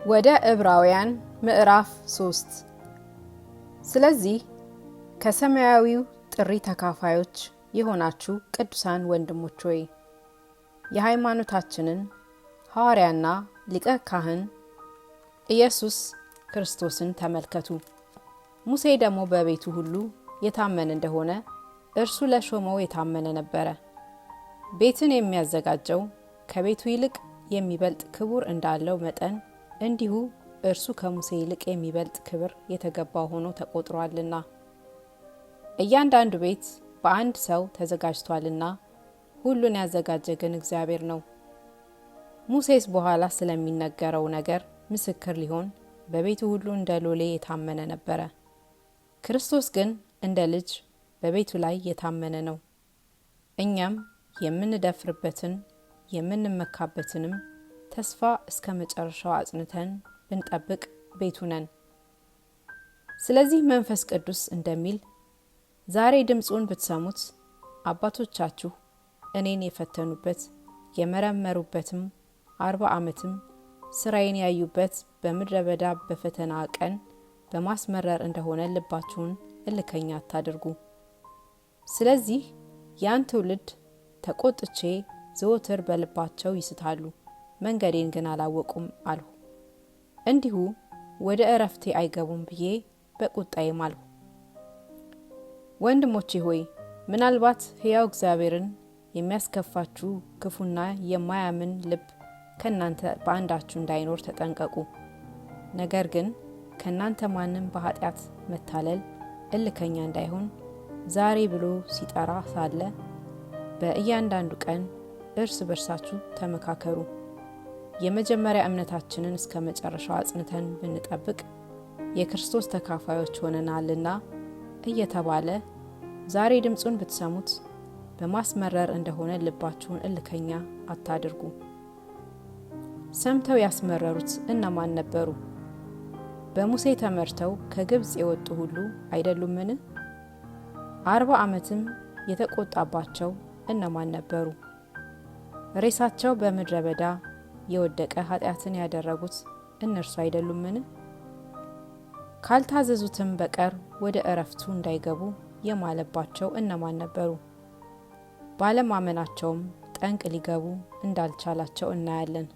ወደ ዕብራውያን ምዕራፍ 3 ስለዚህ ከሰማያዊው ጥሪ ተካፋዮች የሆናችሁ ቅዱሳን ወንድሞች ሆይ የሃይማኖታችንን ሐዋርያና ሊቀ ካህን ኢየሱስ ክርስቶስን ተመልከቱ። ሙሴ ደግሞ በቤቱ ሁሉ የታመነ እንደሆነ እርሱ ለሾመው የታመነ ነበረ። ቤትን የሚያዘጋጀው ከቤቱ ይልቅ የሚበልጥ ክብር እንዳለው መጠን እንዲሁ እርሱ ከሙሴ ይልቅ የሚበልጥ ክብር የተገባው ሆኖ ተቆጥሯልና። እያንዳንዱ ቤት በአንድ ሰው ተዘጋጅቷልና ሁሉን ያዘጋጀ ግን እግዚአብሔር ነው። ሙሴስ በኋላ ስለሚነገረው ነገር ምስክር ሊሆን በቤቱ ሁሉ እንደ ሎሌ የታመነ ነበረ። ክርስቶስ ግን እንደ ልጅ በቤቱ ላይ የታመነ ነው። እኛም የምንደፍርበትን የምንመካበትንም ተስፋ እስከ መጨረሻው አጽንተን ብንጠብቅ ቤቱ ነን። ስለዚህ መንፈስ ቅዱስ እንደሚል ዛሬ ድምጹን ብትሰሙት አባቶቻችሁ እኔን የፈተኑበት የመረመሩበትም 40 ዓመትም ስራዬን ያዩበት በምድረ በዳ በፈተና ቀን በማስመረር እንደሆነ ልባችሁን እልከኛ አታድርጉ። ስለዚህ ያን ትውልድ ተቆጥቼ ዘወትር በልባቸው ይስታሉ፣ መንገዴን ግን አላወቁም አልሁ። እንዲሁ ወደ እረፍቴ አይገቡም ብዬ በቁጣዬ ማልሁ። ወንድሞቼ ሆይ ምናልባት ሕያው እግዚአብሔርን የሚያስከፋችሁ ክፉና የማያምን ልብ ከናንተ በአንዳችሁ እንዳይኖር ተጠንቀቁ። ነገር ግን ከናንተ ማንም በኃጢአት መታለል እልከኛ እንዳይሆን ዛሬ ብሎ ሲጠራ ሳለ በእያንዳንዱ ቀን እርስ በርሳችሁ ተመካከሩ። የመጀመሪያ እምነታችንን እስከ መጨረሻው አጽንተን ብንጠብቅ የክርስቶስ ተካፋዮች ሆነናልና እየተባለ ዛሬ ድምጹን ብትሰሙት በማስመረር እንደሆነ ልባችሁን እልከኛ አታድርጉ። ሰምተው ያስመረሩት እነማን ነበሩ? በሙሴ ተመርተው ከግብጽ የወጡ ሁሉ አይደሉምን? 40 ዓመትም የተቆጣባቸው እነማን ነበሩ? ሬሳቸው በምድረ በዳ የወደቀ ኃጢአትን ያደረጉት እነርሱ አይደሉምን? ካልታዘዙትም በቀር ወደ እረፍቱ እንዳይገቡ የማለባቸው እነማን ነበሩ? ባለማመናቸውም ጠንቅ ሊገቡ እንዳልቻላቸው እናያለን።